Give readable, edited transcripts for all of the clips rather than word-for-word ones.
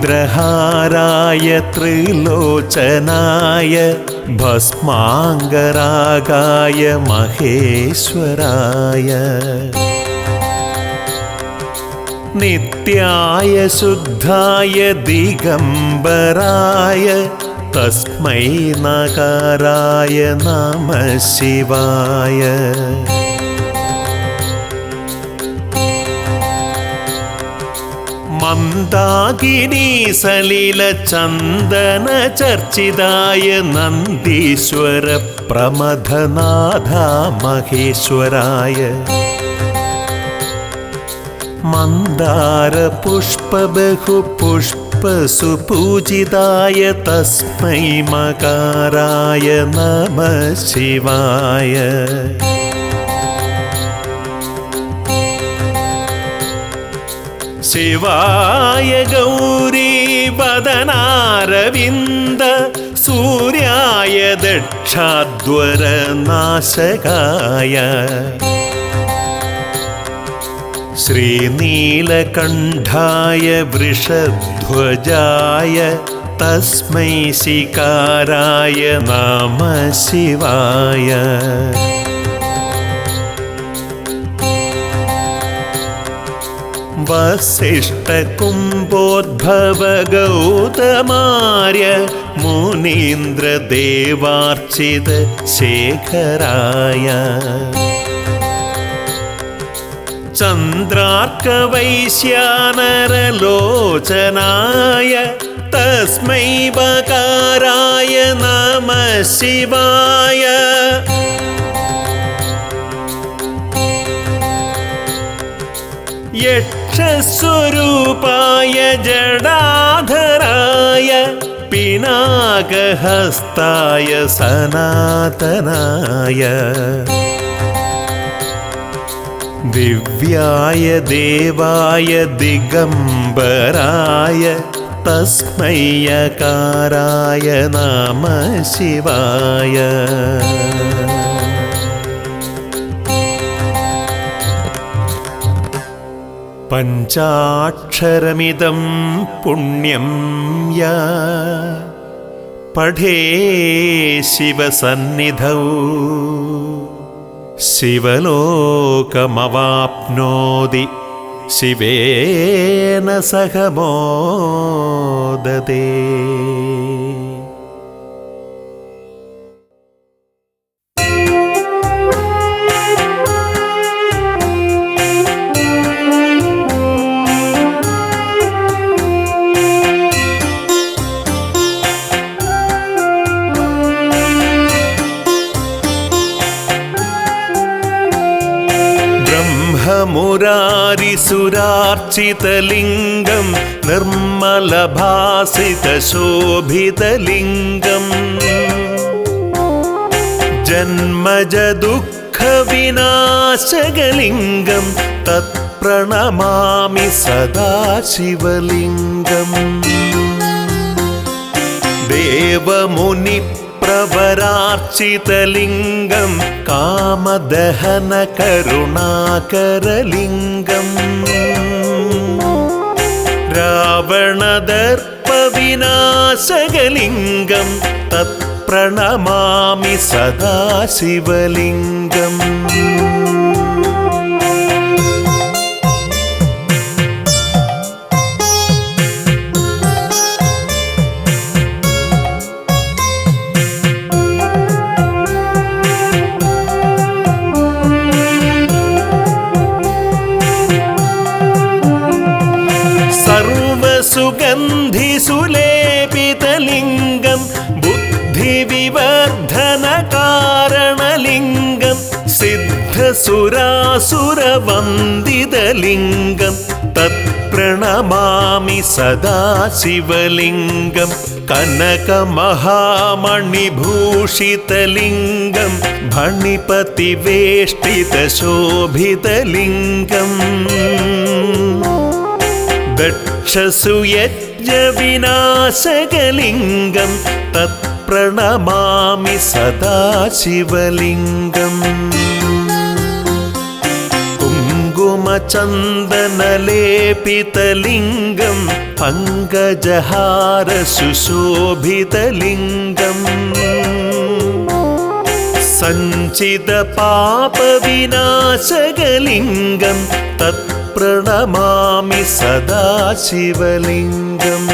ചന്ദ്രഹാരായ ത്രിലോചനായ ഭസ്മാംഗരാഗായ മഹേശ്വരായ നിത്യായ ശുദ്ധായ ദിഗംബരായ തസ്മൈ നകാരായ നമഃ ശിവായ. മന്ദാകിനി സലില ചന്ദന ചർച്ചിതായ നന്ദീശ്വര പ്രമഥനാഥ മഹേശ്വരായ മന്ദാര പുഷ്പ ബഹു പുഷ്പ സുപൂജിതായ തസ്മൈ മകാരായ നമഃ ശിവായ. ശിവായ ഗൗരീ വദനാരവിന്ദ സൂര്യായ ദക്ഷാധ്വര നാശകായ ശ്രീനീലകണ്ഠായ വൃഷധ്വജായ തസ്മൈ ശികാരായ നമഃ ശിവായ. വസിഷ്ഠകുംഭോദ്ഭവ ഗൗതമാര്യ മുനീന്ദ്രദേവാർച്ചിത ശേഖരായ ചന്ദ്രാർക്കവൈശ്യാനരലോചനായ തസ്മൈ ബകാരായ നമഃ ശിവായ. യക്ഷസ്വരൂപായ ജടാധരായ പിനാകഹസ്തായ സനാതനായ ദിവ്യായ ദേവായ ദിഗംബരായ തസ്മൈ യകാരായ നമഃ ശിവായ. പഞ്ചാക്ഷരമിദം പുണ്യം യാ പഠേ ശിവസന്നിധൗ ശിവലോകമവാപ്നോതി ശിവേന സഹ മോദതേ. മുരാരിസുരാർച്ചിതലിംഗം നിർമ്മലഭാസിതശോഭിതലിംഗം ജന്മജദുഃഖവിനാശകലിംഗം തത്പ്രണമാമി സദാ ശിവലിംഗം. ദേവമുനി പ്രവരാർച്ചിതലിംഗം കാമദഹന കരുണാകരലിംഗം രാവണദർപ്പവിനാശകലിംഗം തത്പ്രണമാമി സദാ ശിവലിംഗം. സുഗന്ധിസുലേപിതലിംഗം ബുദ്ധിവിവർദ്ധനകാരണലിംഗം സിദ്ധസുരാസുരവന്ദിതലിംഗം തത്പ്രണമാമി സദാ ശിവലിംഗം. കനകമഹാമണിഭൂഷിതലിംഗം ഭണിപതിവേഷ്ടിതശോഭിതലിംഗം ദക്ഷസുയജ്ഞവിനാശകലിംഗം തത്പ്രണമാമി സദാ ശിവലിംഗം. കുങ്കുമ चन्दनलेपितलिङ्गं पङ्कजहार सुशोभितलिङ्गम् सञ्चितपापविनाशकलिङ्गं तत्प्रणमामि सदा शिवलिङ्गम्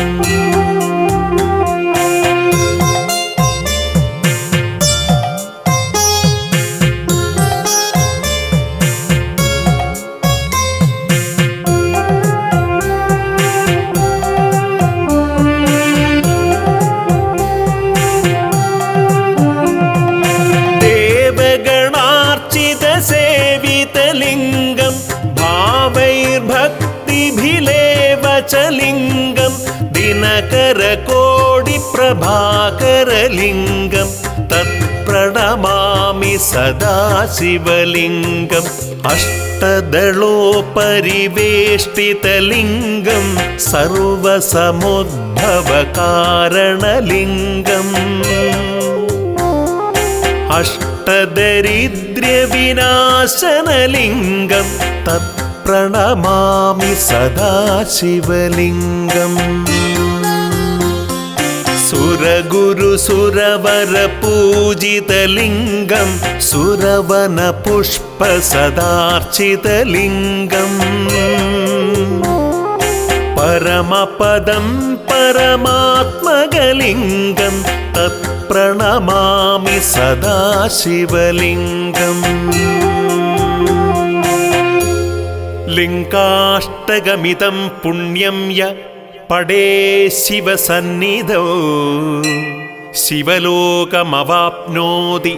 सेवितलिङ्गं भावैर्भक्तिभिलेवचलिङ्गं दिनकरकोटिप्रभाकरलिङ्गं तत्प्रणमामि सदा शिवलिङ्गम् अष्टदलोपरिवेष्टितलिङ्गं सर्वसमुद्भवकारणलिङ्गम् अष्टदरिद्र्यविनाशनलिङ्गं तत्प्रणमामि सदा शिवलिङ्गम् सुरगुरुसुरवरपूजितलिङ्गं सुरवनपुष्पसदार्चितलिङ्गम् परमपदं परमात्मकलिङ्गं तत्प्रणमामि सदा शिवलिङ्गम् लिङ्गाष्टकमिदं पुण्यं य पडे शिवसन्निधौ शिवलोकमवाप्नोति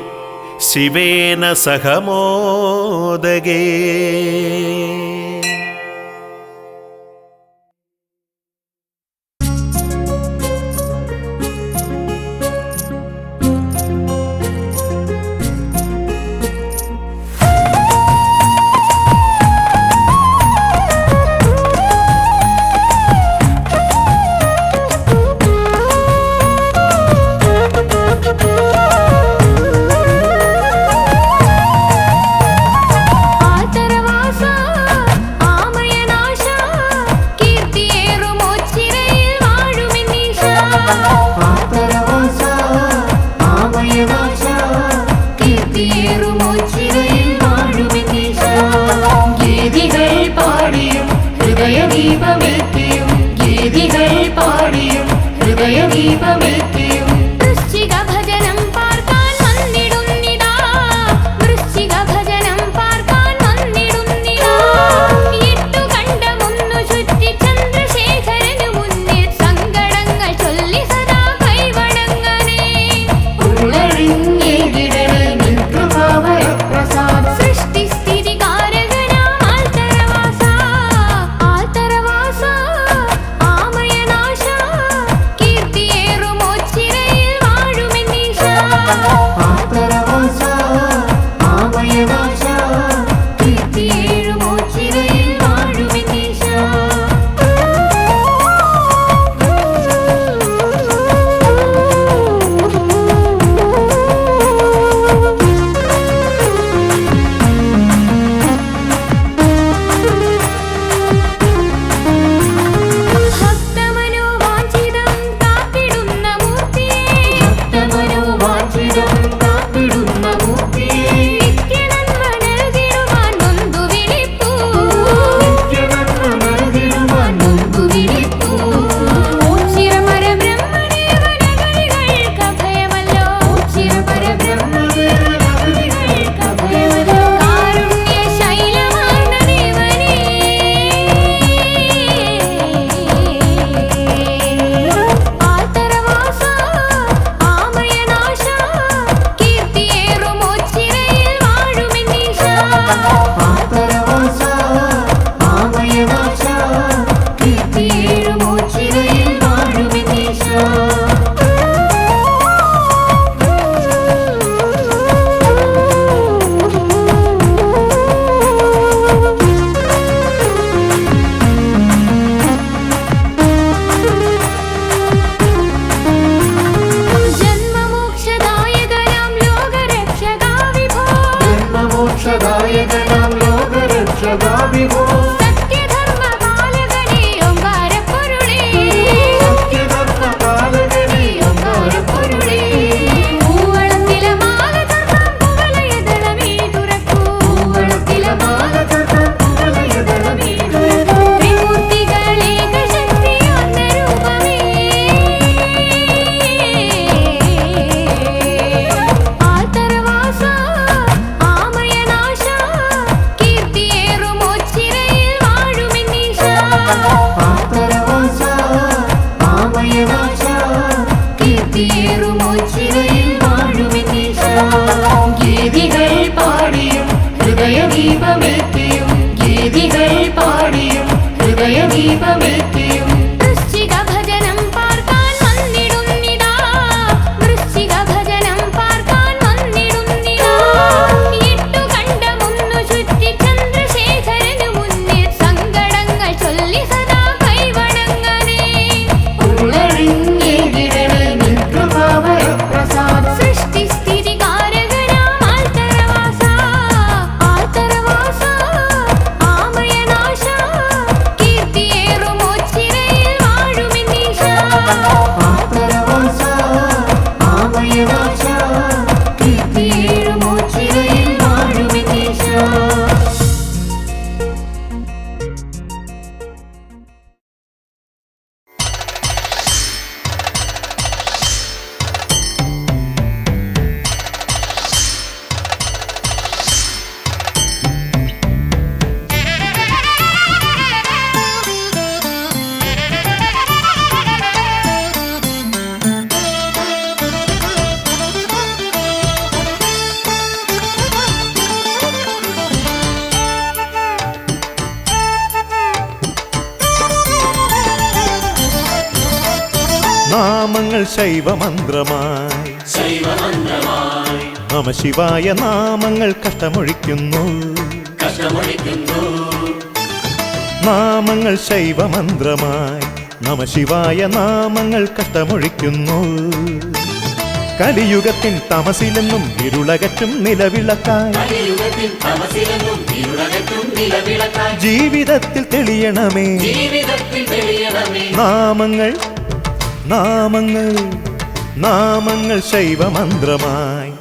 शिवेन सह मोदगे। മോച്ചിറയിൽ വാഴുമെന്നീശ. ഗീതികൾ പാടിയും ഹൃദയദീപമേറ്റിയും ഗീതികൾ പാടിയും ഹൃദയദീപമേറ്റിയും വൃശ്ചിക ഭജനം പാർക്കാൻ വന്നിടുന്നിടാ. വൃശ്ചിക ഭജനം പാർക്കാൻ വന്നിടുന്നിടാ. എട്ടു കണ്ടമൊന്നു ചുറ്റി ചന്ദ്രശേഖരനു മുന്നിൽ സങ്കടങ്ങൾ ചൊല്ലി സദാ കൈവണങ്ങനേ. ഉള്ളറിഞ്ഞേകിടണേ നിൻ കൃപാവരപ്രസാദം. സൃഷ്ടിസ്ഥിതി കാരകനാം ആൽത്തറവാസ. ആൽത്തറവാസ ആമയനാശ. കീർത്തിയേറും മോച്ചിറയിൽ വാഴുമെന്നീശ. ആൽത്തറവാസ ആമയനാശ. കീർത്തിയേറും മോച്ചിറയിൽ വാഴുമെന്നീശ. നാമങ്ങൾ ശൈവമന്ത്രമായി നമ ശിവായ നാമങ്ങൾ കഷ്ടമൊഴിക്കുന്നു. നാമങ്ങൾ ശൈവമന്ത്രമായി നമ ശിവായ നാമങ്ങൾ കഷ്ടമൊഴിക്കുന്നു. കലിയുഗത്തിൻ തമസിലെന്നും ഇരുളകറ്റും നിലവിളക്കായി ജീവിതത്തിൽ തെളിയണമേ. നാമങ്ങൾ നാമങ്ങൾ നാമങ്ങൾ ശൈവമന്ത്രമായി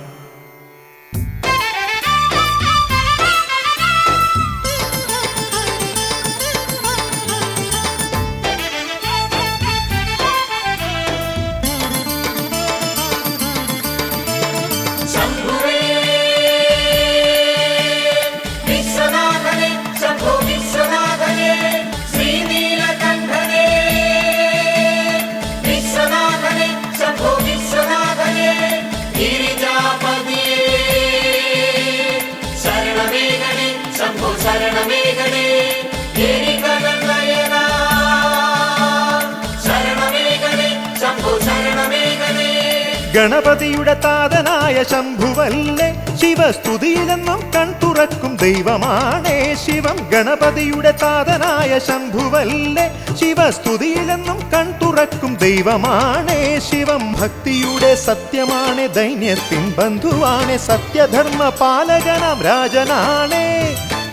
ഗണപതിയുടെ താതനായ ശംഭുവല്ലേ ശിവസ്തുതിയിലെന്നും കൺതുറക്കും ദൈവമാണേ ശിവം. ഗണപതിയുടെ താതനായ ശംഭുവല്ലേ ശിവസ്തുതിയിലെന്നും കൺതുറക്കും ദൈവമാണേ ശിവം. ഭക്തിയുടെ സത്യമാണ് ദൈന്യത്തിൻ ബന്ധുവാണ് സത്യധർമ്മ പാലകനാം രാജനാണേ.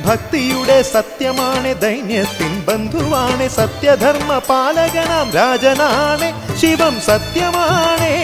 ഭക്തിയുടെ സത്യമാണ് ദൈന്യത്തിൻ ബന്ധുവാണ് സത്യധർമ്മ പാലകനാം രാജനാണ് ശിവം. സത്യമാണേ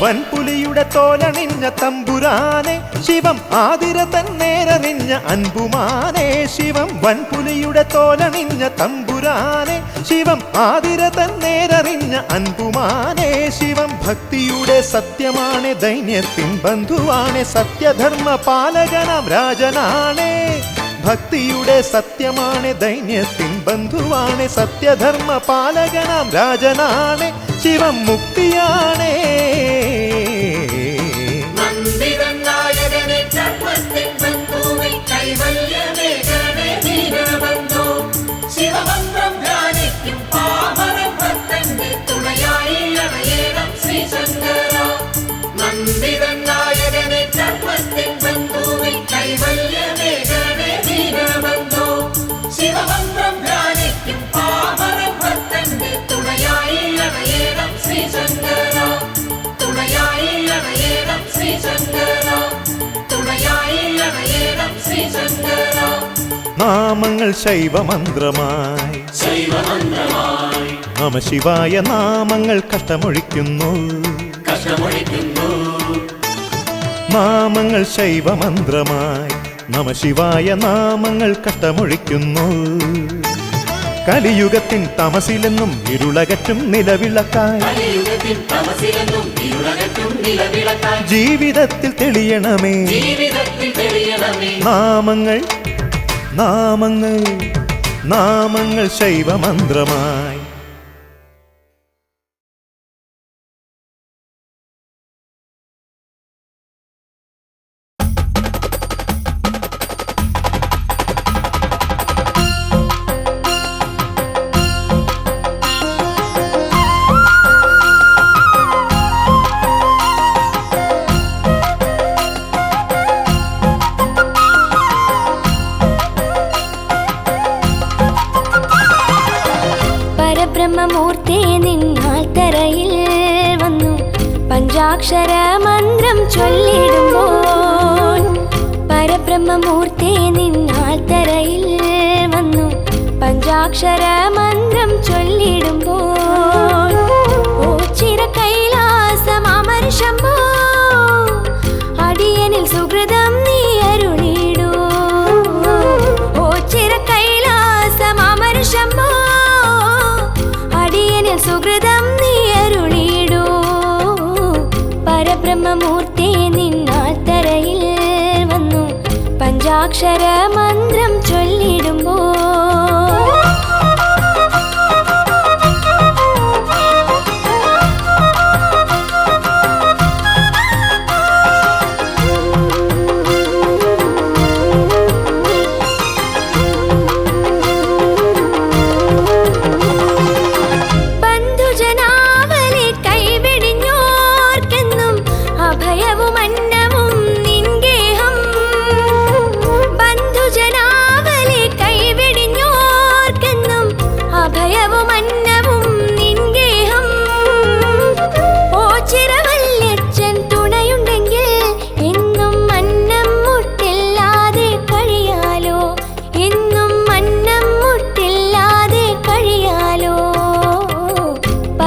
വൻപുലിയുടെ തോലണിഞ്ഞ തമ്പുരാനെ ശിവം. ആതിര തന്നേരറിഞ്ഞ അൻപുമാനെ ശിവം. വൻപുലിയുടെ തോലണിഞ്ഞ തമ്പുരാനെ ശിവം. ആതിര തന്നേരറിഞ്ഞ അൻപുമാനെ ശിവം. ഭക്തിയുടെ സത്യമാണ് ദൈന്യത്തിൻ ബന്ധുവാണ് സത്യധർമ്മ പാലകനാം രാജനാണേ. ഭക്തിയുടെ സത്യമാണ് ദൈന്യത്തിൻ ബന്ധുവാണ് സത്യധർമ്മ പാലകനാം രാജനാണ് ശിവം മുക്തിയാണേ ശിവമന്ത്രം ധ്യാനിക്കും പാമരം ഭക്തന്റെ തുണയായി അണയേണം ശ്രീശങ്കര നന്ദിതൻ നായകനെ ചർമ്മത്തിൻ ബന്ധുവിൽ കൈവല്യമേകണേ ദീനബന്ധോ ശിവമന്ത്രം ധ്യാനിക്കും പാമരം ഭക്തന്റെ തുണയായി അണയേണം ശ്രീശങ്കര തുണയായി അണയേണം ശ്രീശങ്കര തുണയായി അണയേണം ശ്രീശങ്കര നാമങ്ങൾ ശൈവമന്ത്രമായി നമഃശിവായ നാമങ്ങൾ കഷ്ടമൊഴിക്കുന്നു നാമങ്ങൾ ശൈവമന്ത്രമായി നമഃശിവായ നാമങ്ങൾ കഷ്ടമൊഴിക്കുന്നു കലിയുഗത്തിൻ തമസിലെന്നും ഇരുളകറ്റും നിലവിളക്കായി ജീവിതത്തിൽ തെളിയണമേ നാമങ്ങൾ നാമങ്ങൾ നാമങ്ങൾ ശൈവമന്ത്രമായി പരബ്രഹ്മമൂർത്തി നിന്നാൽ തറയിൽ വന്നു പഞ്ചാക്ഷര മന്ത്രം ചൊല്ലിടുമ്പോൾ പരബ്രഹ്മമൂർത്തി നിന്നാൽ തറയിൽ വന്നു പഞ്ചാക്ഷര മന്ത്രം ചൊല്ലിടുമ്പോൾ ഓ ചിര കൈലാസമാമര ശംഭോ അടിയനിൽ സുഹൃതം നീ അരുളിടൂ ഓ ചിര കൈലാസമാമര ശംഭോ അടിയനിൽ സുഹൃതം നീ അരുളിടൂ പരബ്രഹ്മമൂർത്തി നിന്നാൽ തറയിൽ വന്നു പഞ്ചാക്ഷര മന്ത്രം ചൊല്ലിടുമ്പോൾ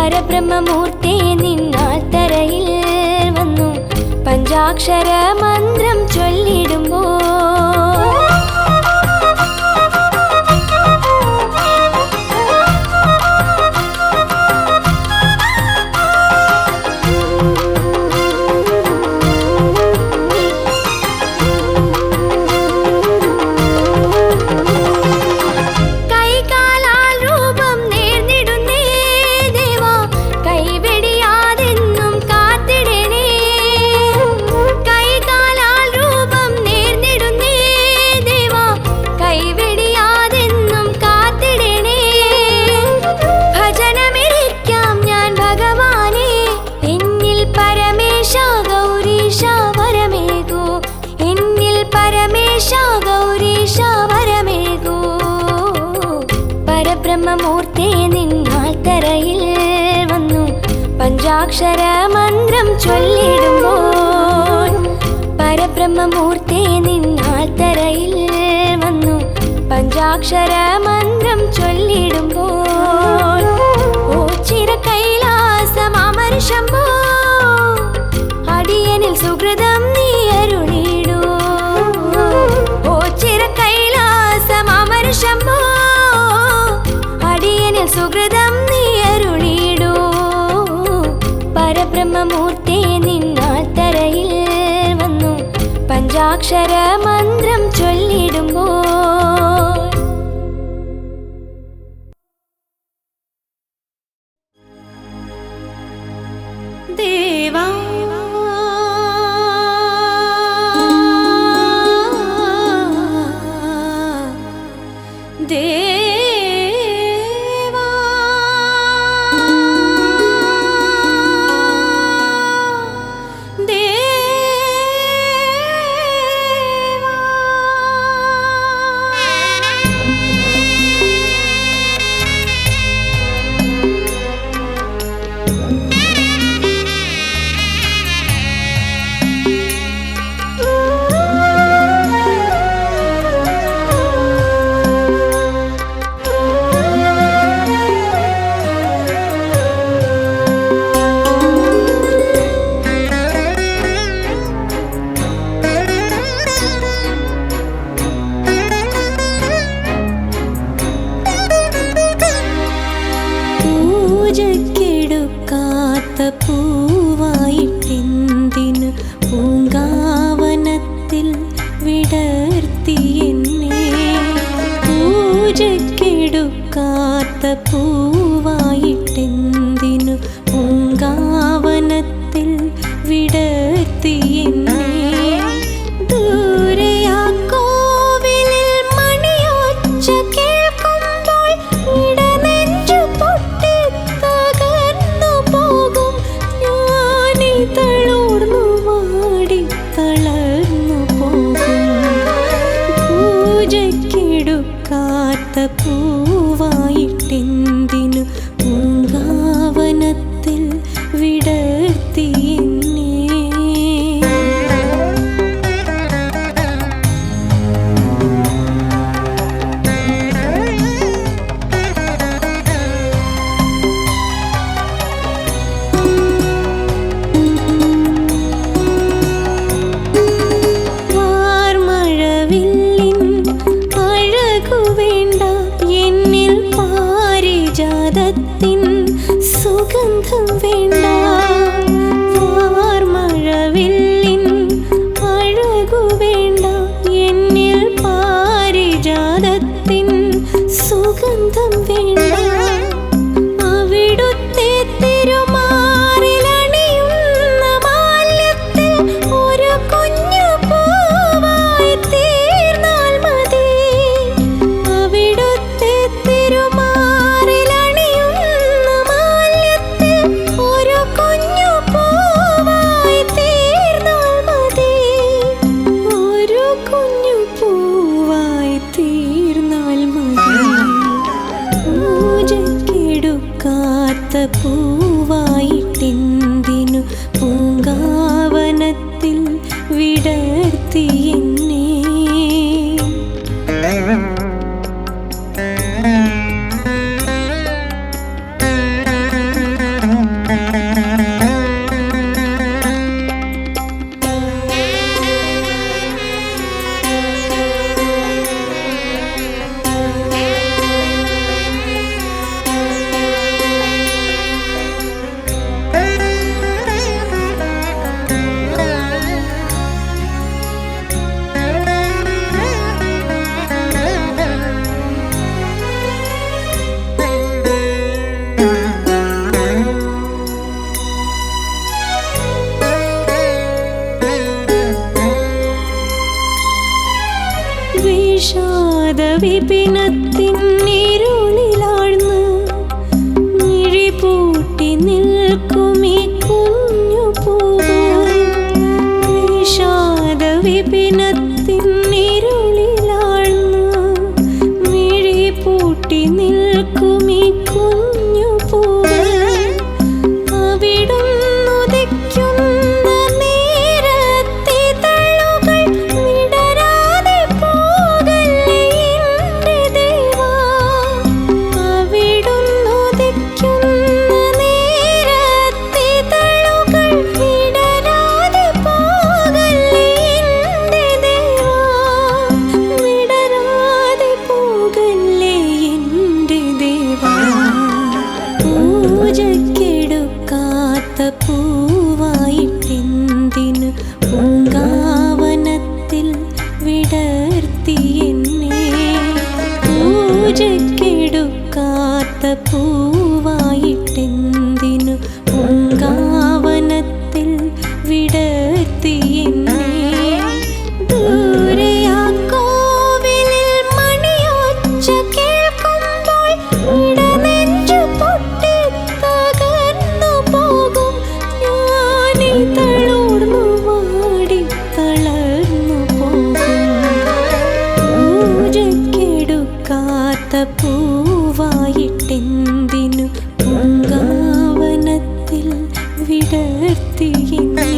പരബ്രഹ്മമൂർത്തി നിന്നാൽ തറയിൽ വന്നു പഞ്ചാക്ഷര മന്ത്രം ചൊല്ലിടുമ്പോൾ പരബ്രഹ്മമൂർത്തി നിന്നാൽ തറയിൽ വന്നു പഞ്ചാക്ഷര മന്ത്രം ചൊല്ലിടുമ്പോൾ പരബ്രഹ്മമൂർത്തി നിന്നാൽ തറയിൽ വന്നു പഞ്ചാക്ഷര മന്ത്രം ചൊല്ലിടുമ്പോൾ ഓ ചിര കൈലാസമാമര ശംഭോ അടിയനിൽ സുഹൃതം നീ അരുളിടൂ ഓ ചിര കൈലാസമാമര ശംഭോ അടിയനിൽ സുഹൃതം നീ അരുളിടൂ പരബ്രഹ്മമൂർത്തി നിന്നാൽ തറയിൽ വന്നു പഞ്ചാക്ഷര മന്ത്രം ചൊല്ലിടുമ്പോൾ ദേവാ ദേവാ പൂജക്കെടുക്കാത്ത പൂവായിട്ടെന്തിന് പൂങ്കാവനത്തിൽ വിടർത്തി എന്നെ പൂജക്കെടുക്കാത്ത പൂവായിട്ടെന്തിന് പൂങ്കാവനത്തിൽ വിടർത്തി എന്നെ ദൂരെയാ കോവിലിൽ മണിയൊച്ച കേൾക്കുമ്പോൾ ഇടനെഞ്ചു പൊട്ടി തകർന്നു പോകും ഞാനീ തളർന്നു വാടി തളർന്നു പോകും പൂജക്കെടുക്കാത്ത പൂവായിട്ടെന്തിനു പൂങ്കാവനത്തിൽ വിടർത്തി എന്നെ വാർമഴവില്ലിൻ അഴകു വേണ്ട എന്നിൽ പാരിജാതത്തിൻ സുഗന്ധം വേണ്ട വാർമഴവില്ലിൻ അഴകു വേണ്ട എന്നിൽ പാരിജാതത്തിൻ സുഗന്ധം വേണ്ട അവിടുത്തെ തിരുമാറിലണിയുന്ന മാല്യത്തിൽ ഒരു കുഞ്ഞു പൂവായി തീർന്നാൽ മതി അവിടുത്തെ തിരുമാറിലണിയുന്ന മാല്യത്തിൽ ഒരു കുഞ്ഞു പൂവായി തീർന്നാൽ മതി ഒരു കുഞ്ഞു പൂവായി തീർന്നാൽ മതി പൂജക്കെടുക്കാത്ത പൂവായിട്ടെന്തിനു പൂങ്കാവനത്തിൽ വിടർത്തി എന്നെ വിപിനത്തിൻ ഇരുളിലാഴ്ന്ന് മിഴിപൂട്ടി നിൽക്കുമീ കുഞ്ഞു പൂവ് വിഷാദ വിപിനത്തിൻ ഇരുളിലാഴ്ന്ന് മിഴിപൂട്ടി നിൽക്കുമീ കുഞ്ഞു പൂവ് അവിടുന്നുദിക്കുന്ന നേരത്തെ തള്ളുകൾ വിടരാതെ പോകല്ലേ എൻ്റെ ദേവാ അവിടുന്നുദിക്കുന്ന നേരത്തെ തള്ളുകൾ വിടരാതെ പോകല്ലേ എൻ്റെ ദേവാ വിടരാതെ പോകല്ലേ എൻ്റെ ദേവാ പൂജക്കെടുക്കാത്ത പൂവായിട്ടെന്തിനു പൂങ്കാവനത്തിൽ വിടർത്തി എന്നെ പൂജക്കെടുക്കാത്ത പൂവായിട്ടെന്തിനു പൂങ്കാവന വിടർത്തി എന്നെ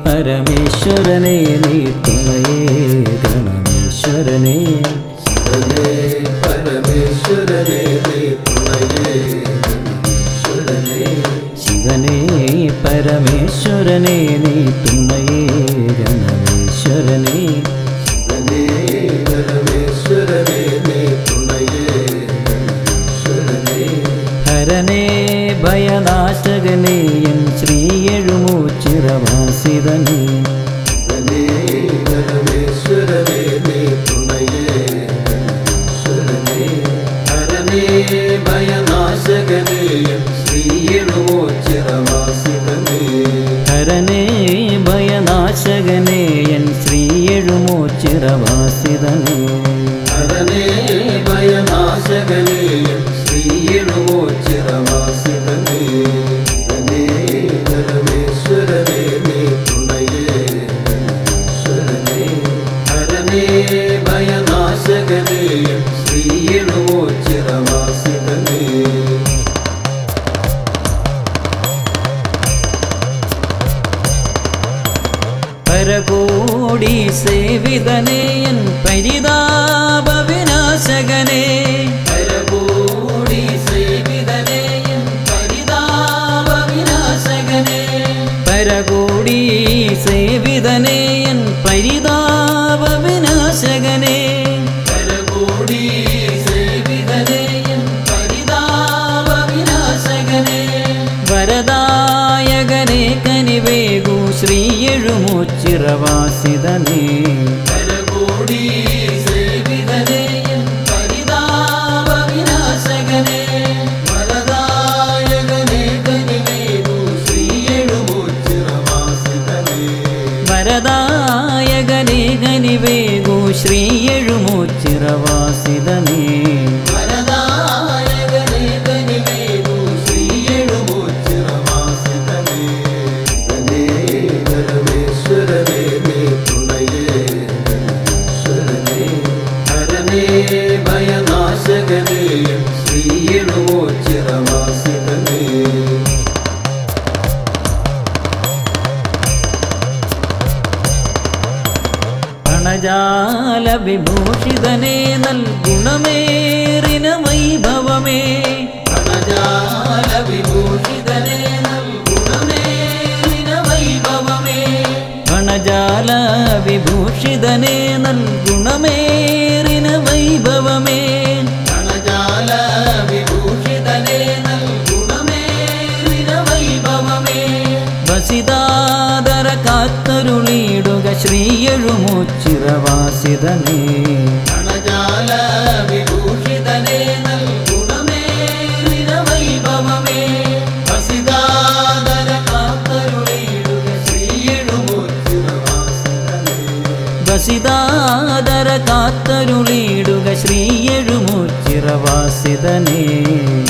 പരമേശ്വരനെ നീ തുണയേ ഗണമേശ്വരനെ പരമേശ്വരനെ നീ തുണയേ ശിവനെ പരമേശ്വരനെ നീ തുണയേ ഗണമേശ്വരനെ പരമേശ്വരനെ നീ തുണയേ ഹരനേ ഭയനാശകനേ എൻ ശ്രീ എഴുമൂച്ചിറവാസിതനേ പരമേശ്വരനെ നീ തുണയേ ഹരനേ ഭയനാശകനേ ശ്രീ എഴുമൂച്ചിറവാസിതനേ ഹരനേ ഭയനാശകനേ എൻ ശ്രീ എഴുമൂച്ചിറവാസിതനേ ഹരനേ ഭയനാശകനേ ശ്രീ എഴുമൂച്ചിറവാസിതനേ പരമേശ്വരനെ നീ തുണയേ ഹരനേ ഭയനാശകനേ ശ്രീ എഴുമൂച്ചിറവാസിതനേ പരകോടി സേവിതനേ എൻ പരിതാപ വിനാശകനേ പരകോടി സേവിതനേ എൻ പരിതാപ വിനാശകനേ പരകോടി സേവിതനേ എൻ പരിതാപ വിനാശകനേ പരകോടി സേവിതനേ എൻ പരിതാപ വിനാശകനേ വരദായകനേ കനിവേഗു ശ്രീ എഴുമൂച്ചിറവാസിതനേ പരകോടി സേവിതനേ എൻ പരിതാപ വിനാശകനേ വരദായകനേ കനിവേഗു ശ്രീ എഴുമൂച്ചിറവാസിതനേ വരദായകനേ കനിവേഗു ശ്രീ എഴുമൂച്ചിറവാസിതനേ വരദായകനേ കനിവേഗു ശ്രീ എഴുമൂച്ചിറവാസിതനേ പരമേശ്വരനെ നീ തുണയേ ഹരനേ ഭയനാശകനേ ശ്രീ എഴുമൂച്ചിറവാസിതനേ ഹരനേ ഭയനാശകനേ എൻ ശ്രീ എഴുമൂച്ചിറവാസിതനേ ഹരനേ ഭയനാശകനേ ശ്രീ എഴുമൂച്ചിറവാസിതനേ പരമേശ്വരനെ നീ തുണയേ ഹരനേ ഭയനാശകനേ ശ്രീ എഴുമൂച്ചിറവാസിതനേ പരമേശ്വരനെ നീ തുണയേ ഹരനേ ഭയനാശകനേ ശ്രീ എഴുമൂച്ചിറവാസിതനേ പ്രണജാല വിഭൂഷിതനേ നൽഗുണമേറിന വൈഭവമേ പ്രണജാല വിഭൂഷിതനേ നൽഗുണമേറിന വൈഭവമേ പ്രണജാല വിഭൂഷിതനേ നൽഗുണമേറിന വൈഭവമേ പ്രണജാല വിഭൂഷിതനേ നൽഗുണമേറിന വൈഭവമേ വസിതാദര കാത്തരുളിയിടുക ശ്രീ എഴുമൂച്ചിറവാസിതനേ പ്രണജാല വിഭൂഷിതനേ നൽഗുണമേറിന വൈഭവമേ വസിതാദര കാത്തരുളിയിടുക ശ്രീ എഴുമൂച്ചിറവാസിതനേ വസിതാദര കാത്തരുളിയിടുക ശ്രീ എഴുമൂച്ചിറവാസിതനേ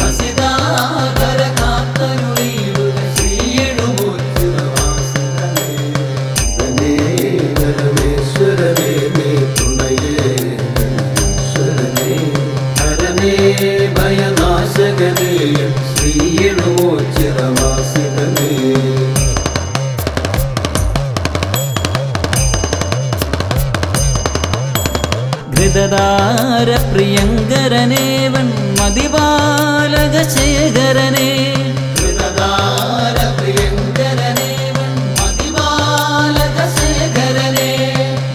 വസിതാദര കാത്തരുളിയിടുക ശ്രീ എഴുമൂച്ചിറവാസിതനേ പരമേശ്വരനെ നീ തുണയേ ഹരനേ ഭയനാശകനേ ശ്രീ എഴുമൂച്ചിറവാസിതനേ പ്രിയങ്കരനേവൻ മതിപാലകശേഖരനേ ഹൃദദാര പ്രിയങ്കരനേവൻ മതിപാലകശേഖരനേ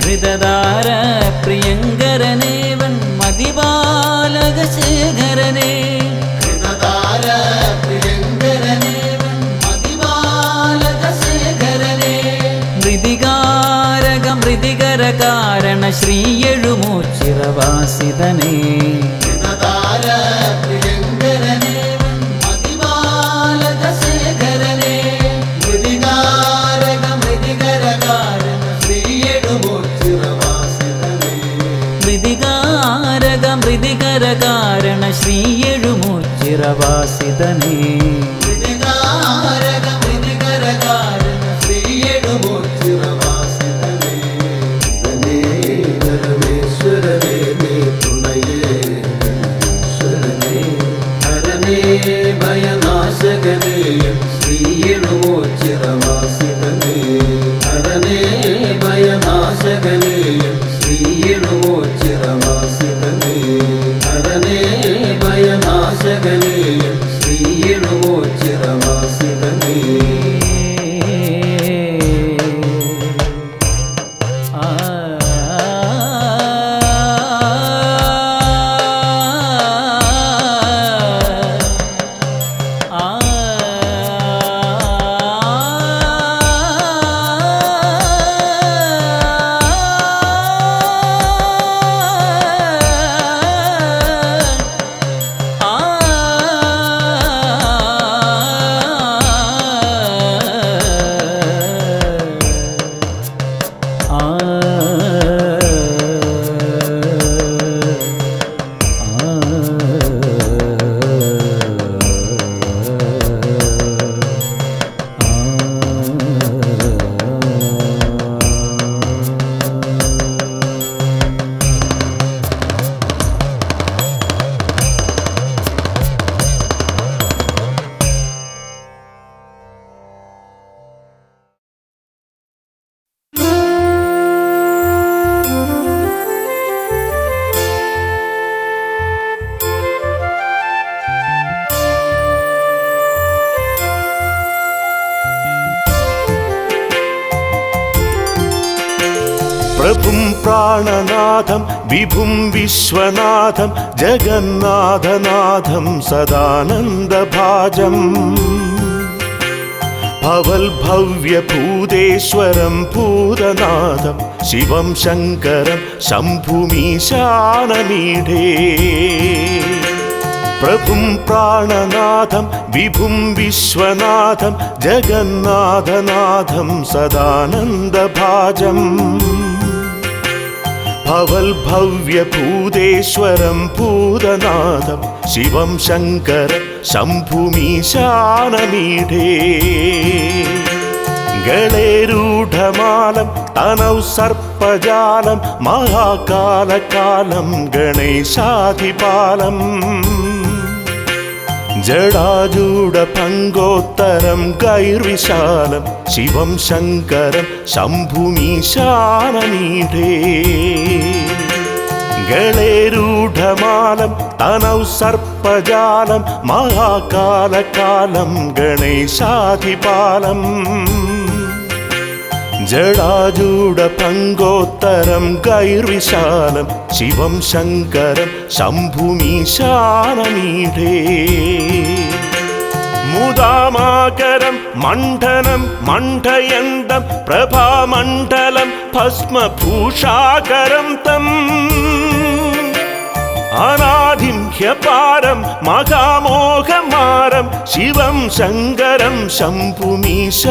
ഹൃദദാര പ്രിയങ്കരനേവൻ മതിപാലകശേഖരനേ ഹൃദദാര പ്രിയങ്കരനേവൻ മതിപാലകശേഖരനേ മൃതികാരക ശ്രീ എഴുമൂച്ചിറവാസിതനേ ഹൃദദാര പ്രിയങ്കരനേവൻ മതിപാലകശേഖരനേ മൃതികാരക ശ്രീ എഴുമൂച്ചിറവാസിതനേ മൃതികാരക ശ്രീ എഴുമൂച്ചിറവാസിതനേ മൃതികാരക ശ്രീ എഴുമൂച്ചിറവാസിതനേ പരമേശ്വരനേ നീ തുണയേ ഈശ്വരനേ ഹരനേ ഭയനാശകനേ ശ്രീ എഴുമൂച്ചിറവാസിതനേ ഹരനേ ഭയനാശകനേ ശ്രീ എഴുമൂച്ചിറവാസിതനേ ഹരനേ ഭയനാശകനേ ശ്രീ എഴുമൂച്ചിറവാസിതനേ പ്രഭും പ്രാണനാഥം വിഭും വിശ്വനാഥം ജഗന്നാഥനാഥം സദാനന്ദഭാജം ഭവൽഭവ്യഭൂതേശ്വരം ഭൂതനാഥം ശിവം ശങ്കരം ശംഭുമീശാനമീഢേ പ്രഭും പ്രാണനാഥം വിഭും വിശ്വനാഥം ജഗന്നാഥനാഥം സദാനന്ദഭാജം ഭവൽഭവ്യഭൂതേശ്വരം ഭൂതനാഥം ശിവം ശങ്കരം ശംഭുമീശാനമീഢേ ഗളേരൂഢമാലം തനൗ സർപ്പജാലം മഹാകാലകാലം ഗണേശാധിപാലം ജടാജൂഢപങ്കോത്തരം ഗൈർവിശാലം ശിവം ശങ്കരം ശംഭുമീശാനമീഢേ ഗളേരൂഢമാലം തനൗ സർപ്പജാലം മഹാകാലകാലം ഗണേശാധിപാലം ജടാജൂഢപങ്കോത്തരം ഗൈർവിശാലം ശിവം ശങ്കരം ശംഭുമീശാനമീഢേ മുദാമാകരം മണ്ഡനം മണ്ഡയന്തം പ്രഭാമണ്ഡലം ഭസ്മഭൂഷാകരം തം അനാദിം ഹ്യപാരം മഹാമോഹമാരം ശിവം ശങ്കരം ശംഭുമീശാനമീഢേ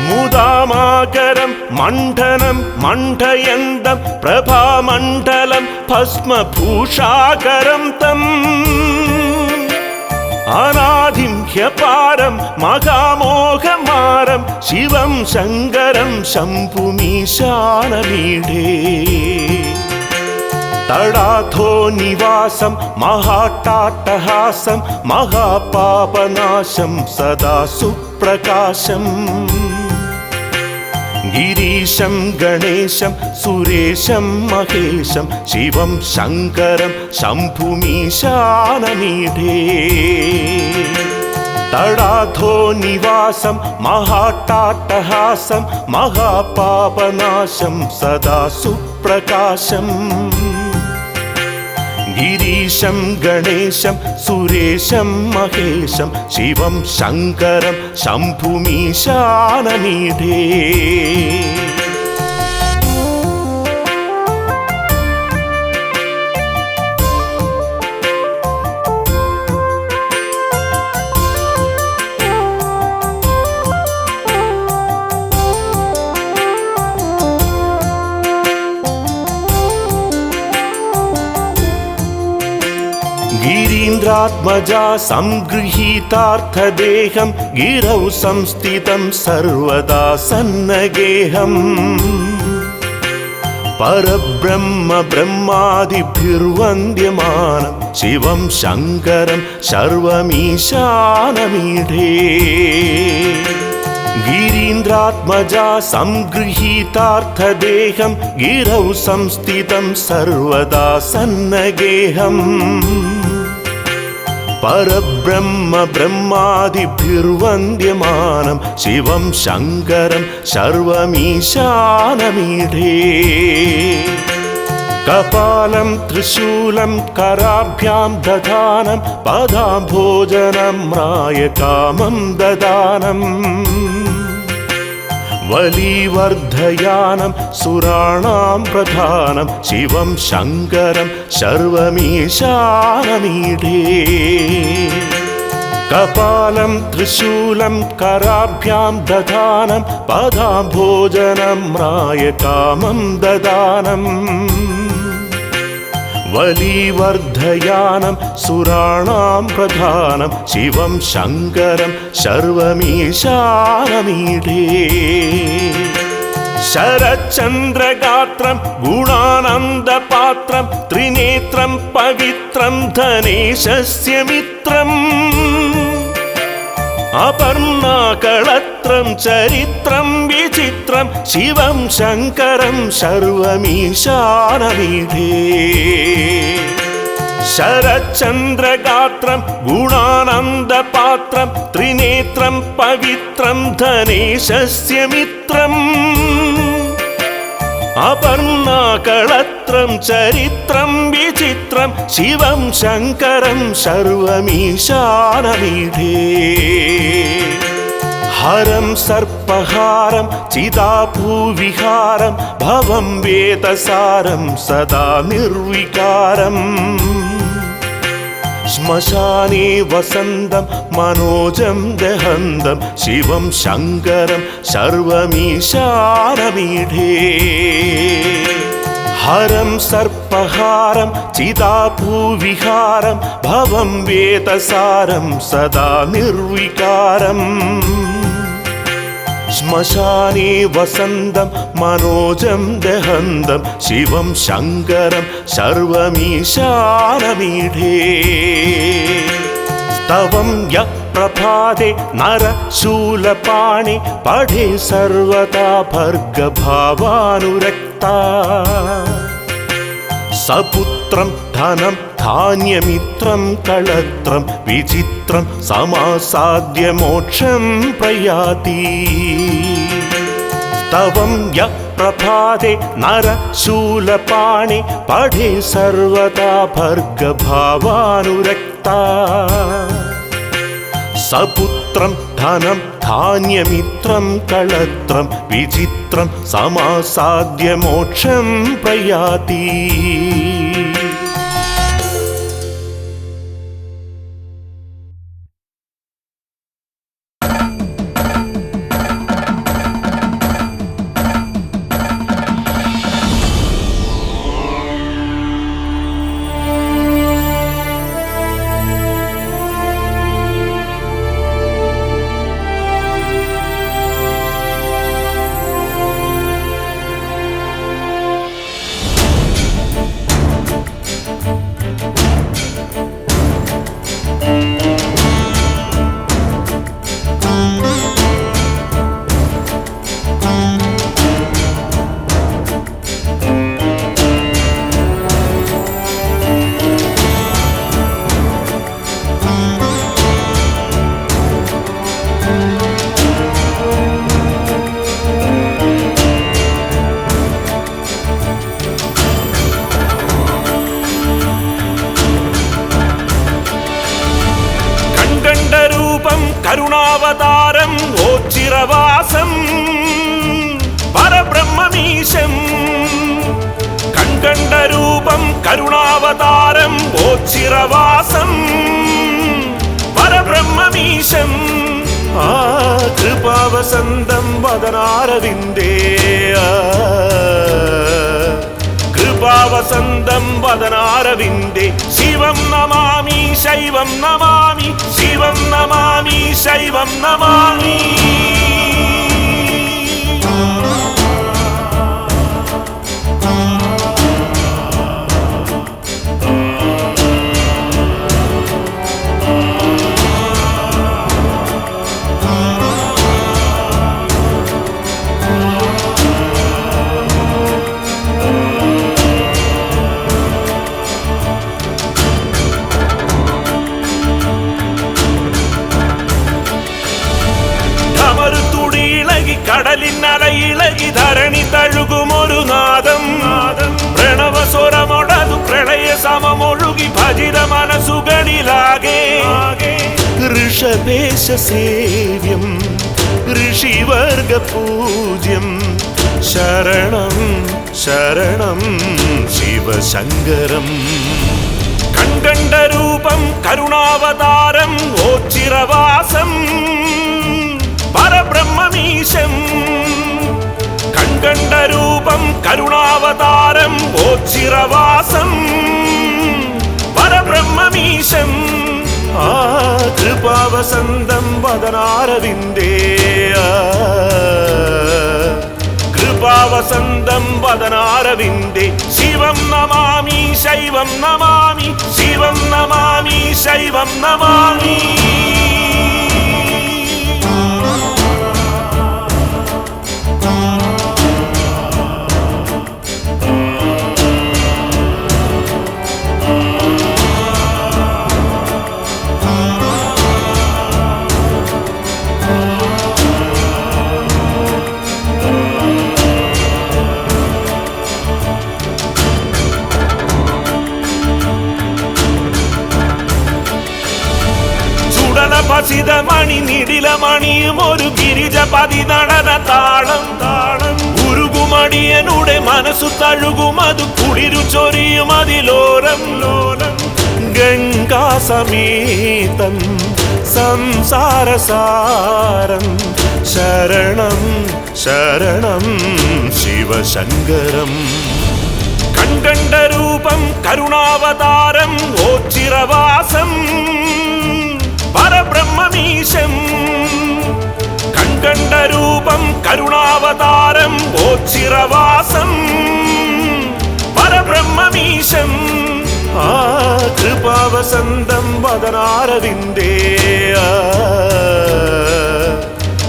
മുദാമാകരം മണ്ഡനം മണ്ഡയന്തം പ്രഭാമണ്ഡലം ഭസ്മഭൂഷാകരം തം അനാദിം ഹ്യപാരം മഹാമോഹമാരം ശിവം ശങ്കരം ശംഭുമീശാനമീഢേ തടാധോ നിവാസം മഹാട്ടാട്ടഹാസം മഹാപാപനാശം സദാ സുപ്രകാശം ഗിരീശം ഗണേശം സുരേശം മഹേശം ശിവം ശങ്കരം ശംഭുമീശാനമീഢേ തടാധോ നിവാസം മഹാട്ടാട്ടഹാസം മഹാപാപനാശം സദാ സുപ്രകാശം ഗിരീശം ഗണേശം സുരേശം മഹേശം ശിവം ശങ്കരം ശംഭുമീശാനമീഢേ ഗിരീന്ദ്രാത്മജാ സംഗൃഹീതാർത്ഥദേഹം ഗിരൗ സംസ്ഥിതം സർവദാ സന്നഗേഹം പരബ്രഹ്മ ബ്രഹ്മാദിഭിർവന്ദ്യമാനം ശിവം ശങ്കരം സർവമീശാനമീഢേ ഗിരീന്ദ്രാത്മജാ സംഗൃഹീതാർത്ഥദേഹം ഗിരൗ സംസ്ഥിതം സർവദാ സന്നഗേഹം പരബ്രഹ്മ ബ്രഹ്മാദിഭിർവന്ദ്യമാനം ശിവം ശങ്കരം സർവമീശാനമീഢേ കപാലം ത്രിശൂലം കരാഭ്യാം ദധാനം പദാംഭോജനം മ്രായകാമം ദദാനം വലിവർദ്ധയാനം സുരാണാം പ്രധാനം ശിവം ശങ്കരം സർവമീശാനമീഢേ കപാലം ത്രിശൂലം കരാഭ്യാം ദധാനം പദാംഭോജനം മ്രായകാമം ദദാനം വലിവർദ്ധയാനം സുരാണാം പ്രധാനം ശിവം ശങ്കരം സർവമീശാനമീഢേ ശരചന്ദ്രഗാത്രം ഗുണാനന്ദപാത്രം ത്രിനേത്രം പവിത്രം ധനേശസ്യ മിത്രം അപർണാകളത്രം ചരിത്രം വിചിത്രം ശിവം ശങ്കരം സർവമീശാനമീഢേ ശരചന്ദ്രഗാത്രം ഗുണാനന്ദപാത്രം ത്രിനേത്രം പവിത്രം ധനേശസ്യ മിത്രം അപർണാകളത്രം ചരിത്രം വിചിത്രം ശിവം ശങ്കരം സർവമീശാനമീഢേ ഹരം സർപ്പഹാരം ചിതാഭൂവിഹാരം ഭവം വേദസാരം സദാ നിർവികാരം ശ്മശാനേ വസന്തം മനോജം ദഹന്തം ശിവം ശങ്കരം സർവമീശാനമീഢേ ഹരം സർപ്പഹാരം ചിതാഭൂവിഹാരം ഭവം വേദസാരം സദാ നിർവികാരം ശ്മശാനേ വസന്തം മനോജം ദഹന്തം ശിവം ശങ്കരം സർവമീശാനമീഢേ സ്തവം യ പ്രഭാതേ നരശൂലപാണി പഠേ സർവദാ ഭർഗഭാവാനുരക്താ സപുത്രം ധനം ധാന്യമിത്രം കളത്രം വിചിത്രം സമാസാദ്യ മോക്ഷം പ്രയാതി സ്തവം യ പ്രഭാതേ നരശൂലപാണി പഠേ സർവദാ ഭർഗഭാവാനുരക്താ സപുത്രം ധനം ധാന്യമിത്രം കളത്രം വിചിത്രം സമാസാദ്യ മോക്ഷം പ്രയാതി കരുണാവതാരം ഓച്ചിറവാസം പരബ്രഹ്മമീശം കൺകണ്ട രൂപം കരുണാവതാരം ഓച്ചിറവാസം പരബ്രഹ്മമീശം ആ കൃപാവസന്തം വദനാരവിന്ദേ കൃപാവസന്തം വദനാരവിന്ദേ ശിവം നമാമി ശൈവം നമാമി ശിവം നമാമി ശൈവം നമാമി കടലിനലയിളകി ധരണി തഴുകുമൊരു നാദം പ്രണവസ്വരമൊടതു പ്രളയ സമമൊഴുകി ഭജിത മനസ്സുകളിലാകെ ഋഷദേശ സേവ്യം ഋഷിവർഗ പൂജ്യം ശരണം ശരണം ശിവശങ്കരം കൺകണ്ട രൂപം കരുണാവതാരം ഓച്ചിറവാസം പരബ്രഹ്മമീശം കൺകണ്ട രൂപം കരുണാവതാരം ഓച്ചിറവാസം പരബ്രഹ്മമീശം ആ കൃപാവസന്തം വദനാരവിന്ദേ കൃപാവസന്തം വദനാരവിന്ദേ ശിവം നമാമി ശൈവം നമാമി ശിവം നമാമി ശൈവം നമാമി പസിതമണി നിടിലമണിയും ഒരു ഗിരിജപതി നടന താളം താളം ഉരുകുമടിയനുടെ മനസ്സു തഴുകും അത് കുളിരു ചൊരിയും അതിലോരം ലോലം ഗംഗാസമേതം സംസാരസാരം ശരണം ശരണം ശിവശങ്കരം കൺകണ്ട രൂപം കരുണാവതാരം ഓച്ചിറവാസം പരബ്രഹ്മമീശം കൺകണ്ട രൂപം കരുണാവതാരം ഓച്ചിറവാസം പരബ്രഹ്മമീശം ആ കൃപാവസന്തം വദനാരവിന്ദേ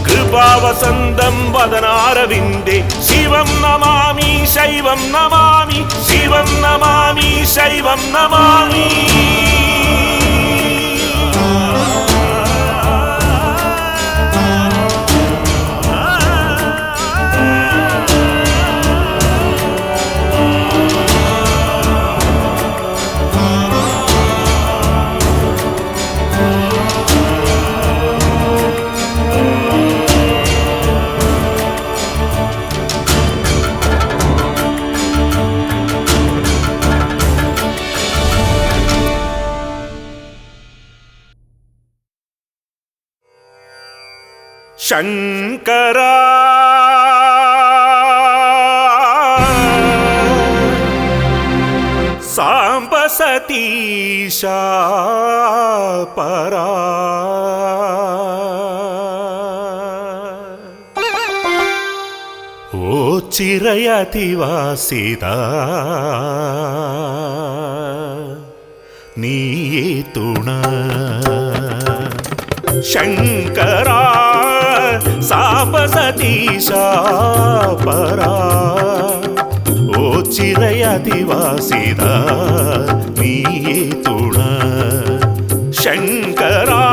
കൃപാവസന്തം വദനാരവിന്ദേ ശിവം നമാമി ശൈവം നമാമി ശിവം നമാമി ശൈവം നമാമി ശങ്കരാ സാംബ സതീശാ പരാ ഓ ചിരയതിവാസിത നീയേ തുണ ശങ്കരാ സാംബ സതീശാ പരാ ഓ ചിരയതിവാസിത നീയേ തുണ ശങ്കരാ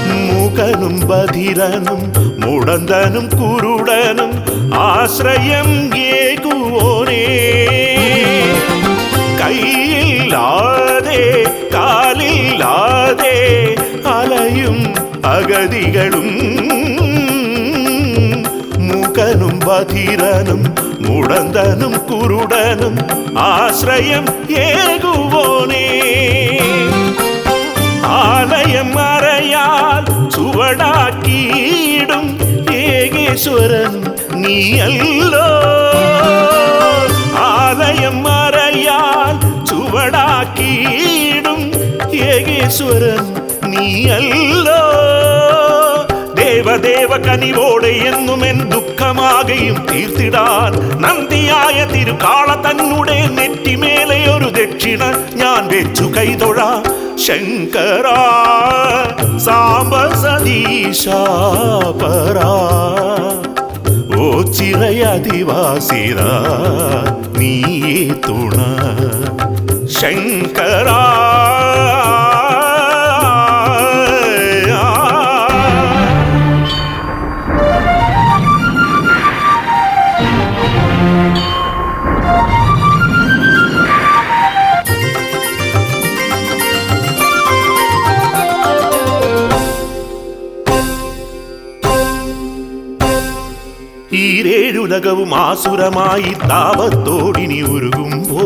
മൂകനും ബധിരനും മുടന്തനും കുരുടനും ആശ്രയം ഏകുവോനേ കൈയില്ലാതെ കാലില്ലാതെ അലയും അഗതികളും മൂകനും ബധിരനും മുടന്തനും കുരുടനും ആശ്രയം ഏകുവോനേ ആലയം മറയാൽ ചുവടാക്കിയിടും ഏകേശ്വരൻ നീയല്ലോ ആലയം മറയാൽ ചുവടാക്കിയിടും ഏകേശ്വരൻ നീയല്ലോ ദേവദേവ കനിവോടെ എന്നും എൻ ദുഃഖമാകെയും തീർത്തിടാൻ നന്ദിയായ തിരുകാള തന്നെ നെറ്റിമേലെ ഒരു ദക്ഷിണ ഞാൻ വെച്ചു കൈതൊഴാ ശങ്കര സാംബ സതീശ പരാ ഓ ചിറയധിവാസിത നീയേ തുണ ശങ്കര ഈരേഴുലകവും ആസുരമായി താപത്തോടിനി ഉരുകുമ്പോ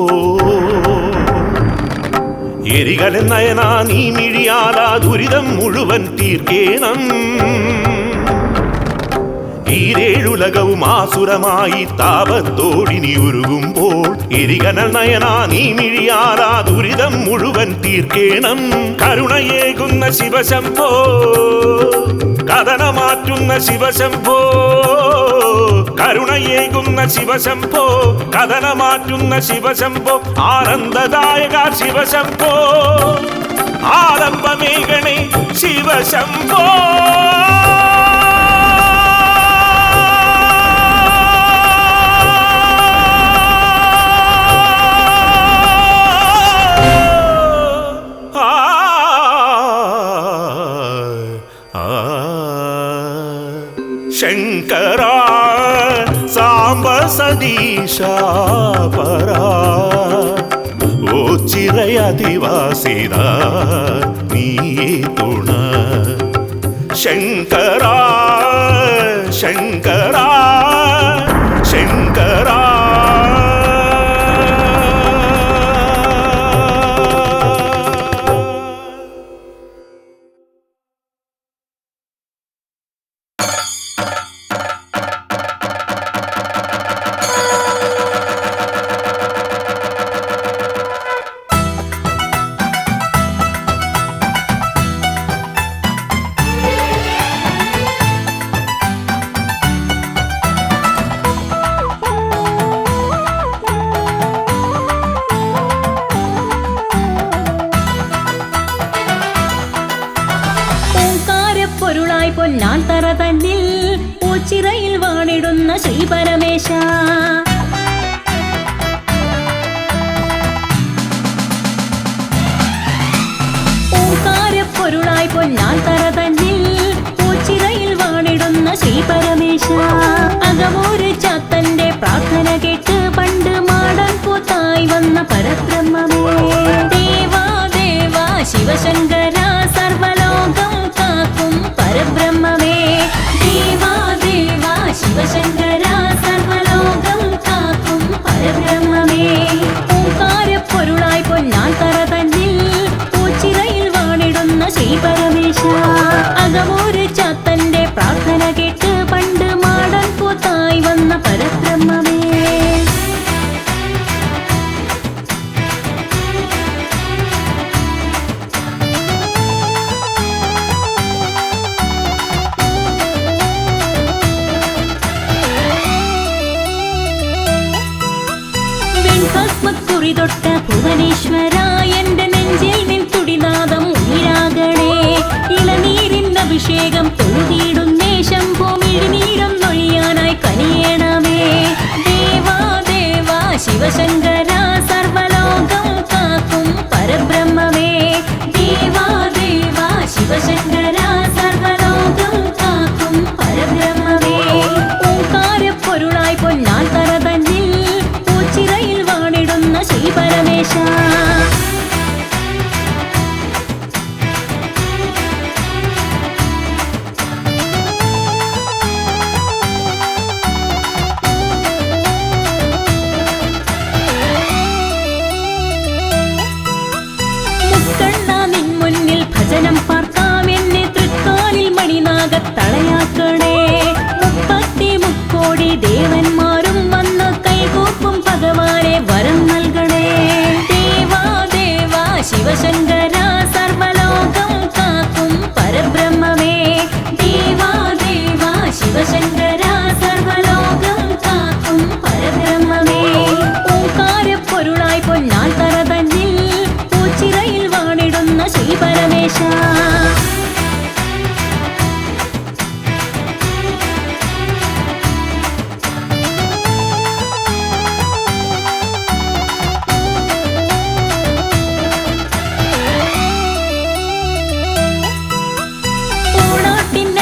എരികലൻ നയനാ നീ മിഴിയാലാ ദുരിതം മുഴുവൻ തീർക്കേണം ഈരേഴുലകവും ആസുരമായി താപത്തോടിനി ഉരുകുമ്പോൾ എരികലൻ നയനാ നീ മിഴിയാലാ ദുരിതം മുഴുവൻ തീർക്കേണം കരുണയേകുന്ന ശിവശംഭോ കഥന മാറ്റുന്ന ശിവശംഭോ കരുണയേകുന്ന ശിവശംഭോ കഥന മാറ്റുന്ന ശിവശംഭോ ആനന്ദദായക ശിവശംഭോ ആലംബമേഘണേ ശിവശംഭോ ശങ്കര സാംബ സതീശ പരാ ഓ ചിറയധിവാസിത നീയേ തുണ ശങ്കര ശങ്കര ശങ്കര പൊന്നാൻ തറ തന്നിൽ പൂച്ചിറയിൽ വാണിടുന്ന ശ്രീ പരമേശ ഓംകാരപ്പൊരുളായി പൊന്നാൻ തറ തന്നിൽ പൂച്ചിറയിൽ വാണിടുന്ന ശ്രീ പരമേശ അകമൂര് ചാത്തന്റെ പ്രാർത്ഥന കേട്ട് പണ്ട് മാടൻ പൂത്തായി വന്ന പരബ്രഹ്മമേ ദേവാ ദേവാ ശിവശങ്കര സർവലോകം കാക്കും പരബ്രഹ്മമേ ദേവാ ദേവാ ശിവശങ്കര സർവലോകം കാക്കും പരബ്രഹ്മമേ ഓംകാരപ്പൊരുളായി പൊന്നാൻ തറ തന്നിൽ പൂച്ചിറയിൽ വാണിടുന്ന ശ്രീ പരമേശ അകമൂര് ചാത്തന്റെ പ്രാർത്ഥന കേട്ട് പണ്ട് മാടൻ പൂത്തായി വന്ന പരബ്രഹ്മമേ തൊട്ട ഭുവനേശ്വര എന്റെ നെഞ്ചിൽ നിൻ തുടിനാദം ഉയരാകണേ ഇളനീരിൻ അഭിഷേകം തൊഴുതിടുന്നേ ശംഭോ മിഴിനീരം നൊഴിയാനായി കനിയണമേ ദേവാ ദേവാ ശിവശങ്കര സർവലോകം കാക്കും പരബ്രഹ്മമേ ദേവാ ശിവശങ്കര സർവലോകം കാക്കും പരബ്രഹ്മമേ ഓംകാരപ്പൊരുളായി പൊന്നാൻ തറ തന്നിൽ പൂച്ചിറയിൽ വാണിടുന്ന ശ്രീ പരമേശ ഭജനം പാർക്കാം എന്നെ തൃക്കാലിൽ മണിനാഗത്തളയാക്കണേ 33 ദേവന്മാരും വന്ന് കൈകൂപ്പും ഭഗവാനെ വരം നൽകണേ ദേവാ ദേവാ ശിവശങ്കര സർവലോകം കാക്കും പരബ്രഹ്മമേ ദേവാ ദേവാ ശിവശങ്കര സർവലോകം കാക്കും പരബ്രഹ്മമേ ഓംകാരപ്പൊരുളായി പൊന്നാൻ തറ തന്നിൽ പൂച്ചിറയിൽ വാണിടുന്ന ശ്രീ പരമേശ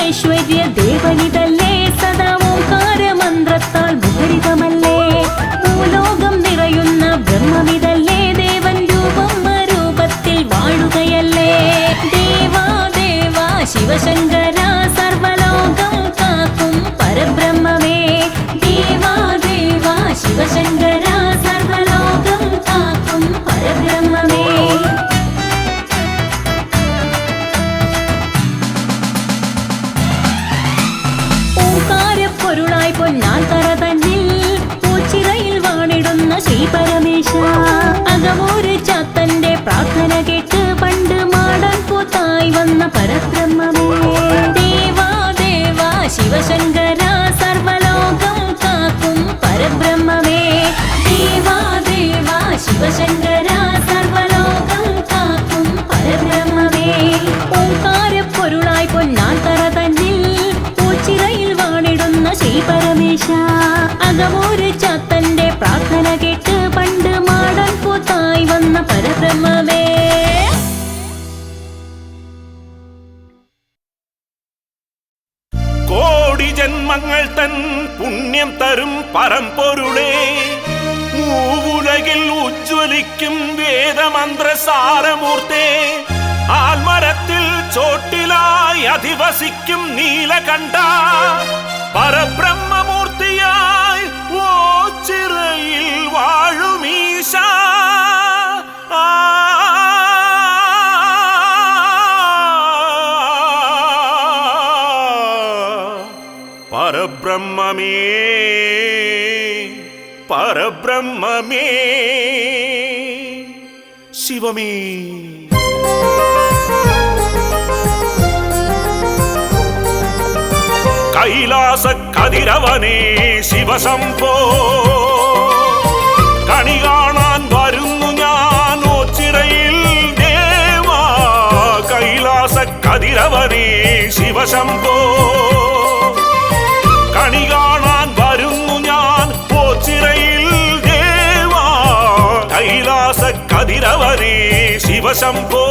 ഐശ്വര്യ ദേവനിതല്ലേ സദാ ഓംകാര മന്ത്രത്താൽ മുഖരിതമല്ലേ ഭൂലോകം നിറയുന്ന ബ്രഹ്മമിതല്ലേ ദേവൻ രൂപം രൂപത്തിൽ വാഴുകയല്ലേ ദേവാ ദേവാ ശിവശങ്കര സർവലോകം കാക്കും പരബ്രഹ്മമേ ദേവാ ദേവാ ശിവശങ്കര സർവലോകം കാക്കും പരബ്രഹ്മമേ പൊരുളായി പൊന്നാൻ തറ തന്നിൽ പൂച്ചിറയിൽ വാണിടുന്ന ശ്രീ പരമേശ അകമൂര് ചാത്തന്റെ പ്രാർത്ഥന കേട്ട് പണ്ട് മാടാൻ കൂത്തായി വന്ന പരബ്രഹ്മമേ ദേവാ ദേവാ ശിവശങ്കര സർവലോകം കാക്കും പരബ്രഹ്മമേ ദേവാ ദേവാ ശിവശങ്കര സർവലോകം കാക്കും പരബ്രഹ്മമേ ഓംകാരപ്പൊരുളായി പൊന്നാൻ തറ തന്നിൽ പൂച്ചിറയിൽ വാണിടുന്ന ശ്രീ പരമേശ അകമൂര് ചാത്തന്റെ പ്രാർത്ഥന കേട്ട് പണ്ട് മാടാൻ കൂത്തായി വന്ന പരബ്രഹ്മമേ കോടി ജന്മങ്ങൾ തൻ പുണ്യം തരും പരമ്പൊരുളേ മൂവുലകിൽ ഉജ്ജ്വലിക്കും വേദമന്ത്രസാരമൂർത്തേ ആൽമരത്തിൽ ചോട്ടിലായി അധിവസിക്കും നീലകണ്ഠ പരബ്രഹ്മമൂർത്തിയായി ഓച്ചിറയിൽ വാഴുമീശ പരബ്രഹ്മമേ പരബ്രഹ്മമേ ശിവമേ കൈലാസ കതിരവനേ ശിവശംഭോ കണി കാണാൻ വരുന്നു ഞാൻ ഓച്ചിറയിൽ ദേവാ കൈലാസ കതിരവനേ ശിവശംഭോ കണി കാണാൻ വരുന്നു ഞാൻ ഓച്ചിറയിൽ ദേവാ കൈലാസ കതിരവനേ ശിവശംഭോ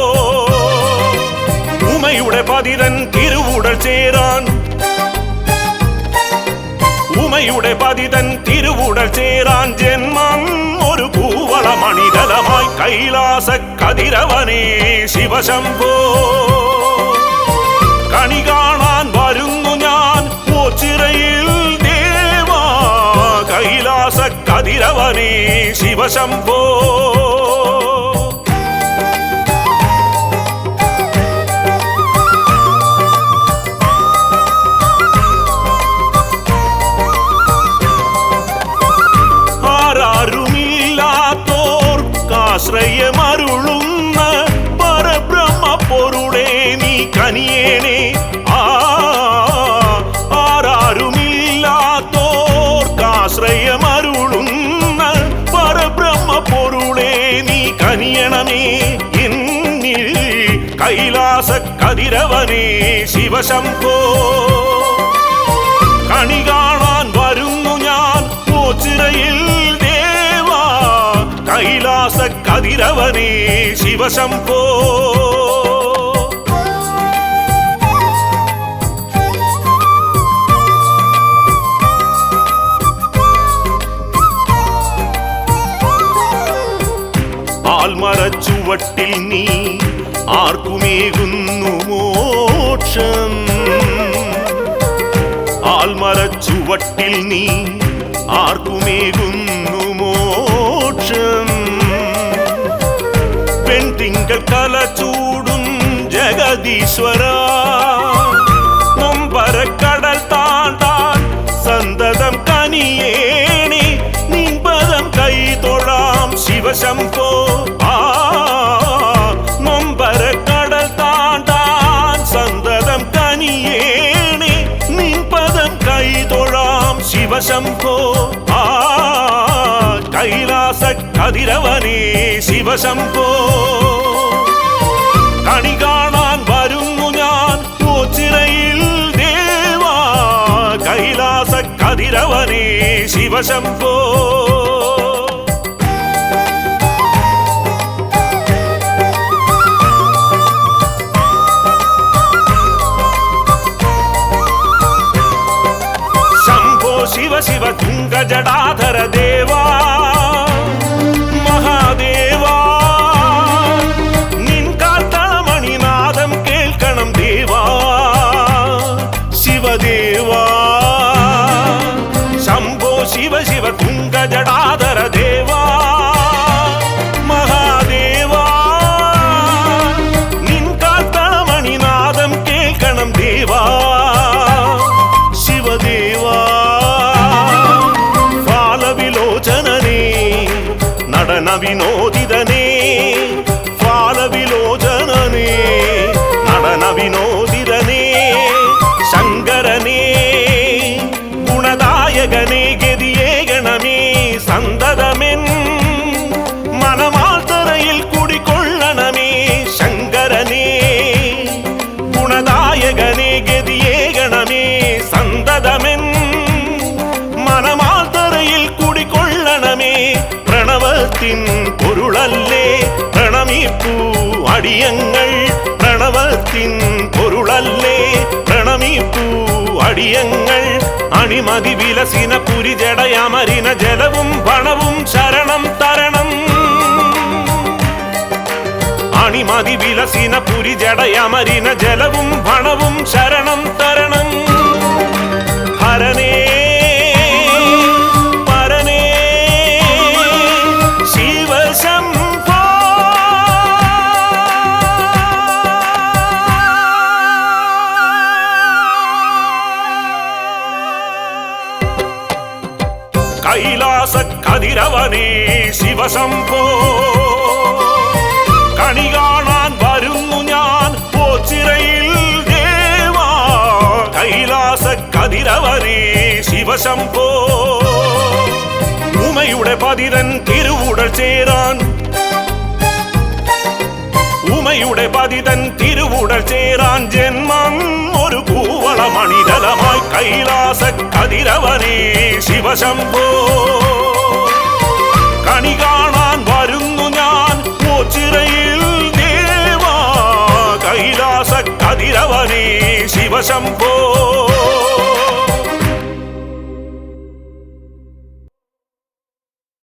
ഉമയുടെ പതിതൻ തിരുവുടൽ ചേരാൻ ഉമയുടെ പതിതൻ തിരുവുടൽ ചേരാൻ ജന്മം ഒരു കൂവളമണിതലമായി കൈലാസ കതിരവനേ ശിവശംഭോ കണി കാണാൻ വരുന്നു ഞാൻ ഓച്ചിറയിൽ ദേവാ കൈലാസ കതിരവനേ ശിവശംഭോ ആശ്രയമരുളുന്ന പരബ്രഹ്മ പൊരുളേ നീ കനിയേണേ ആരാരുമില്ലാത്തോർക്കാശ്രയമരുളുന്ന പരബ്രഹ്മ പൊരുളേ നീ കനിയണമേ എന്നിൽ കൈലാസ കതിരവനേ ശിവശംഭോ കണി കാണാൻ വരുന്നു ഞാൻ ഓച്ചിറയിൽ കൈലാസ കതിരവനേ ശിവശംഭോ ചുവട്ടിൽ നീ ആർക്കുമേകുന്നു മോക്ഷം ആൽമര ചുവട്ടിൽ നീ ആർക്കുമേകുന്നു മോക്ഷം പെൺതിങ്കൾ കല ചൂടും ജഗദീശ്വര നൊമ്പരക്കടൽ താണ്ടാൻ സന്തതം കനിയേണി നിൻപദം കൈ തൊഴാം ശിവശംഭോ നൊമ്പരക്കടൽ താണ്ടാൻ സന്തതം കനിയേണി നിൻപദം കൈ തൊഴാം ശിവശംഭോ കൈലാസ കതിരവനേ ശിവശംഭോ കണി കാണാൻ വരുന്നു ഞാൻ ഓച്ചിറയിൽ ദേവാ കൈലാസ കതിരവനേ ശിവശംഭോ ശംഭോ ശിവ ശിവ തുംഗ ജടാധര ദേവാ മഹാദേവാ നിൻ കാത്തളമണിനാദം കേൾക്കണം ദേവാ ശിവദേവാ ശംഭോ ശിവ ശിവ തുംഗ ജടാധര ദേവാ മഹാദേവാ നിൻ കാത്തളമണിനാദം കേൾക്കണം ദേവാ ശിവദേവാ ഫാലവിലോചനനേ നടന വിനോദിതനേ ഫാലവിലോചനനേ നടന വിനോദിതനേ ശങ്കരനേ ഗുണദായകനേ ഗതിയേകണമേ സന്തതമെൻ മനമാൽത്തറയിൽ കുടികൊള്ളണമേ ശങ്കരനേ ഗുണദായകനേ ഗതിയേകണമേ സന്തതമെൻ മനമാൽത്തറയിൽ കുടികൊള്ളണമേ പ്രണവത്തിൻ പൊരുളല്ലേ പ്രണമിപ്പൂ അടിയങ്ങൾ പ്രണവത്തിൻ പൊരുളല്ലേ പ്രണമിപ്പൂ അടിയങ്ങൾ അണിമതി വിലസിന പുരിജടയമരിന ജലവും പണവും ശരണം തരണം അണിമതി വിലസിന പുരിജടയമരിന ജലവും പണവും ശരണം തരണം ഹരനേ പരനേ ശിവശംഭോ കൈലാസ കതിരവനേ ശിവശംഭോ കണി കാണാൻ വരുന്നു ഞാൻ ഓച്ചിറയിൽ ദേവാ കൈലാസ കതിരവനേ ശിവശംഭോ ഉമയുടെ പതിതൻ തിരുവുടൽ ചേരാൻ ഉമയുടെ പതിതൻ തിരുവുടൽ ചേരാൻ ജന്മം ഒരു കൂവള മണിതലമായി കൈലാസ കതിരവനേ ശിവശംഭോ കണി കാണാൻ വരുന്നു ഞാൻ ഓച്ചിറയിൽ ദേവാ കൈലാസ കതിരവനേ ശിവശംഭോ